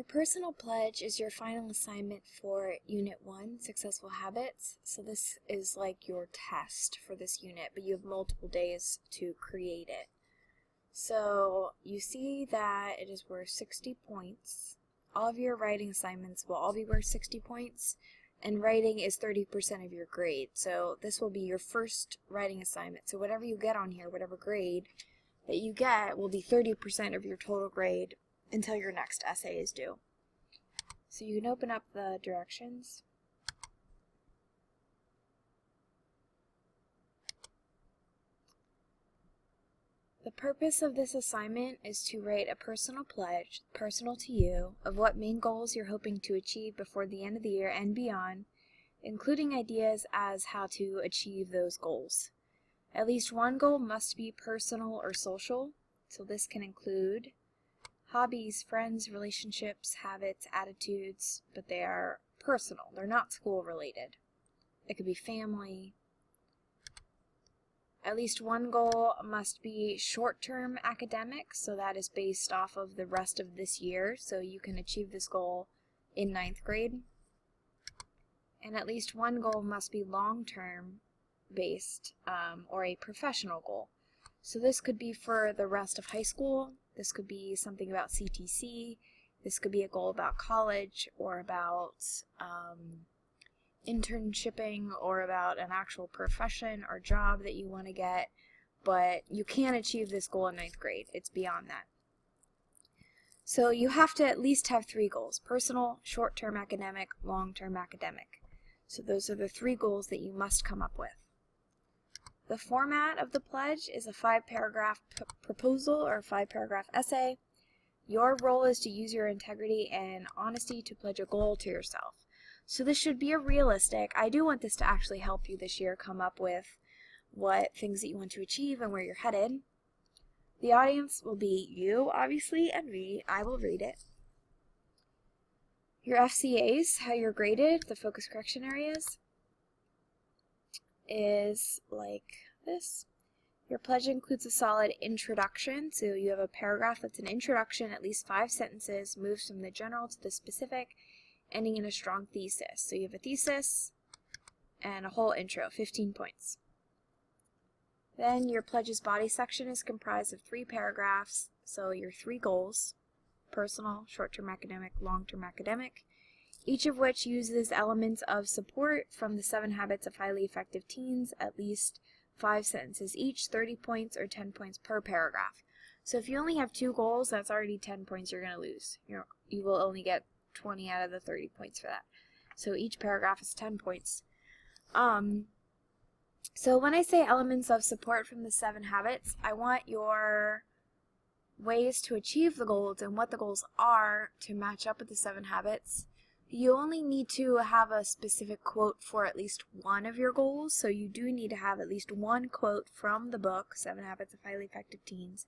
Your personal pledge is your final assignment for Unit 1, Successful Habits. So this is like your test for this unit, but you have multiple days to create it. So you see that it is worth 60 points. All of your writing assignments will all be worth 60 points, and writing is 30% of your grade. So this will be your first writing assignment. So whatever you get on here, whatever grade that you get, will be 30% of your total grade until your next essay is due. So you can open up the directions. The purpose of this assignment is to write a personal pledge, personal to you, of what main goals you're hoping to achieve before the end of the year and beyond, including ideas as how to achieve those goals. At least one goal must be personal or social, so this can include hobbies, friends, relationships, habits, attitudes, but they are personal. They're not school related. It could be family. At least one goal must be short-term academic, so that is based off of the rest of this year, so you can achieve this goal in 9th grade. And at least one goal must be long-term based, or a professional goal. So this could be for the rest of high school. This could be something about CTC. This could be a goal about college, or about internshipping, or about an actual profession or job that you want to get. But you can't achieve this goal in 9th grade. It's beyond that. So you have to at least have 3 goals: personal, short-term academic, long-term academic. So those are the 3 goals that you must come up with. The format of the pledge is a 5-paragraph proposal or a 5-paragraph essay. Your role is to use your integrity and honesty to pledge a goal to yourself. So this should be a realistic. I do want this to actually help you this year come up with what things that you want to achieve and where you're headed. The audience will be you, obviously, and me. I will read it. Your FCAs, how you're graded, the focus correction areas, is like this. Your pledge includes a solid introduction, so you have a paragraph that's an introduction, at least 5 sentences, moves from the general to the specific, ending in a strong thesis. So you have a thesis and a whole intro, 15 points. Then your pledge's body section is comprised of 3 paragraphs, so your 3 goals: personal, short-term academic, long-term academic, each of which uses elements of support from the 7 Habits of Highly Effective Teens, at least 5 sentences each, 30 points or 10 points per paragraph. So if you only have 2 goals, that's already 10 points you're going to lose. You will only get 20 out of the 30 points for that. So each paragraph is 10 points. So when I say elements of support from the 7 habits, I want your ways to achieve the goals and what the goals are to match up with the 7 habits. You only need to have a specific quote for at least one of your goals, so you do need to have at least one quote from the book, 7 Habits of Highly Effective Teens,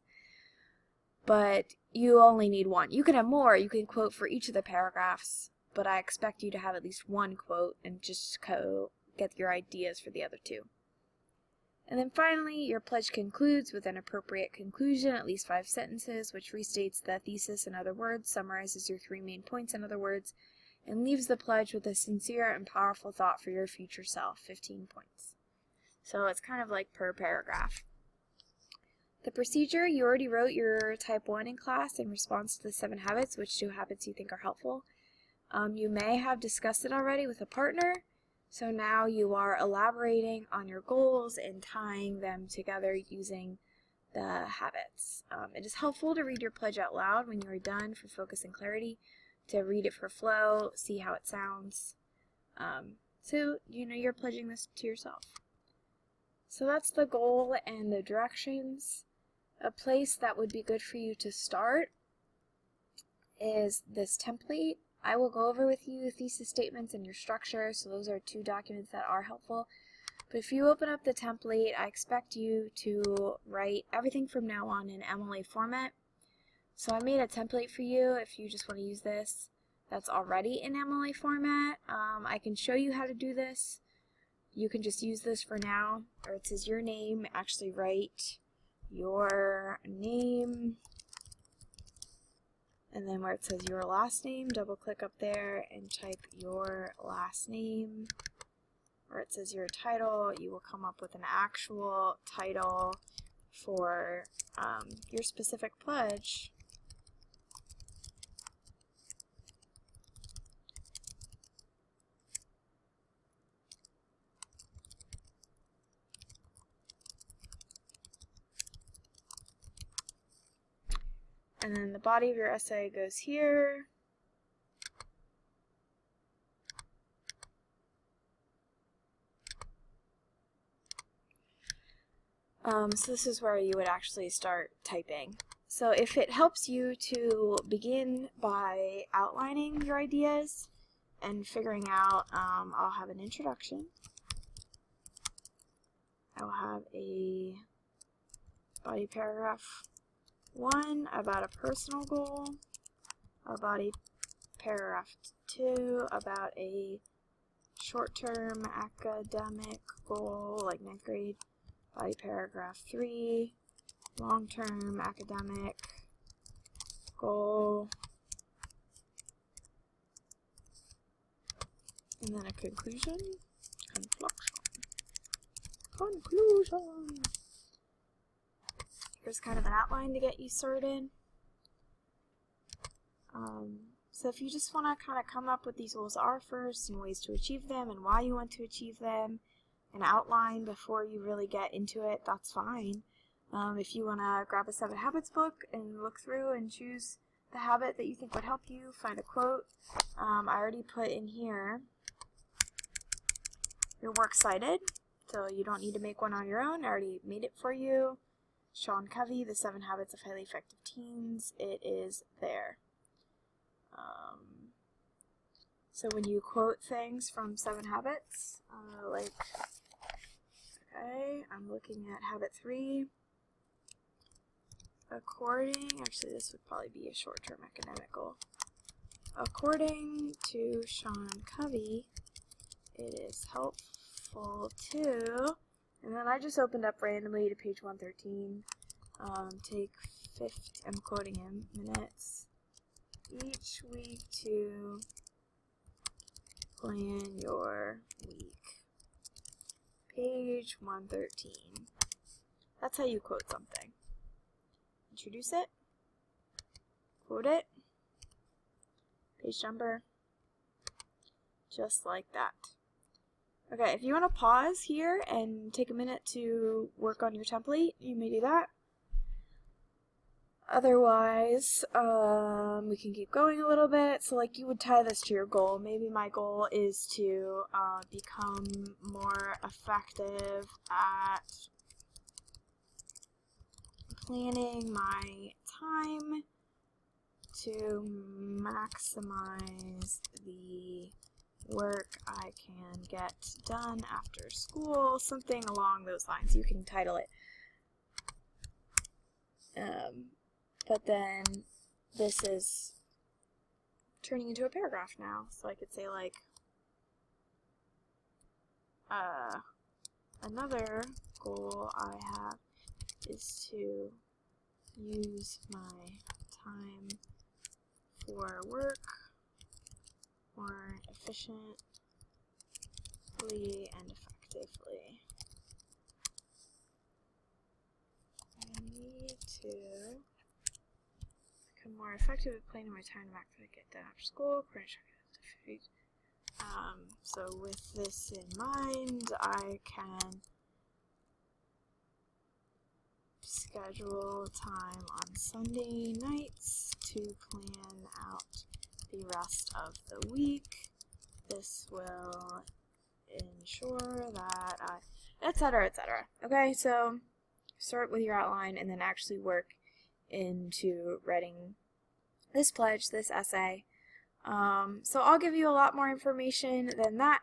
but you only need one. You can have more, you can quote for each of the paragraphs, but I expect you to have at least one quote and just get your ideas for the other 2. And then finally, your pledge concludes with an appropriate conclusion, at least 5 sentences, which restates the thesis in other words, summarizes your 3 main points in other words, and leaves the pledge with a sincere and powerful thought for your future self, 15 points. So it's kind of like per paragraph. The procedure: you already wrote your type 1 in class in response to the 7 habits, which 2 habits you think are helpful. You may have discussed it already with a partner, so now you are elaborating on your goals and tying them together using the habits. It is helpful to read your pledge out loud when you are done for focus and clarity, to read it for flow, see how it sounds. So you know you're pledging this to yourself. So that's the goal and the directions. A place that would be good for you to start is this template. I will go over with you thesis statements and your structure, so those are 2 documents that are helpful. But if you open up the template, I expect you to write everything from now on in MLA format. So I made a template for you if you just want to use this that's already in MLA format. I can show you how to do this. You can just use this for now, or it says your name. Actually write your name And then where it says your last name, double click up there and type your last name. Where it says your title, you will come up with an actual title for your specific pledge. And then the body of your essay goes here. So this is where you would actually start typing. So if it helps you to begin by outlining your ideas and figuring out, I'll have an introduction. I'll have a body paragraph 1 about a personal goal, a body paragraph 2 about a short-term academic goal, like 9th grade, body paragraph 3, long-term academic goal, and then a conclusion. Here's kind of an outline to get you started. So if you just want to kind of come up with these goals are first and ways to achieve them and why you want to achieve them, an outline before you really get into it, that's fine. If you want to grab a 7 Habits book and look through and choose the habit that you think would help you, find a quote. I already put in here your works cited, so you don't need to make one on your own. I already made it for you. Sean Covey, The 7 Habits of Highly Effective Teens. It is there. So when you quote things from 7 Habits, okay, I'm looking at habit 3. Actually this would probably be a short-term academic goal. According to Sean Covey, it is helpful to, and then I just opened up randomly to page 113, take 50, I'm quoting him, minutes each week to plan your week. Page 113. That's how you quote something. Introduce it, quote it, page number, just like that. Okay, if you want to pause here and take a minute to work on your template, you may do that. Otherwise, we can keep going a little bit. So like you would tie this to your goal. Maybe my goal is to become more effective at planning my time to maximize the work I can get done after school, something along those lines. You can title it. But then this is turning into a paragraph now, so I could say like, another goal I have is to use my time for work more efficiently and effectively. I need to become more effective at planning my time to actually get done after school. So with this in mind, I can schedule time on Sunday nights to plan out the rest of the week. This will ensure that etc., etc. Okay, so start with your outline and then actually work into writing this pledge, this essay. So I'll give you a lot more information than that,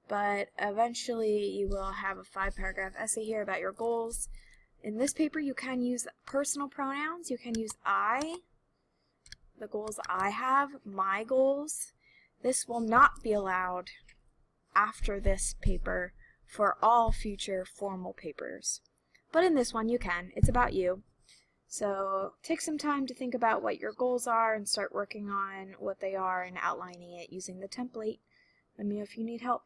but eventually you will have a 5-paragraph essay here about your goals. In this paper you can use personal pronouns. You can use I, the goals I have, my goals. This will not be allowed after this paper for all future formal papers. But in this one you can. It's about you. So take some time to think about what your goals are and start working on what they are and outlining it using the template. Let me know if you need help.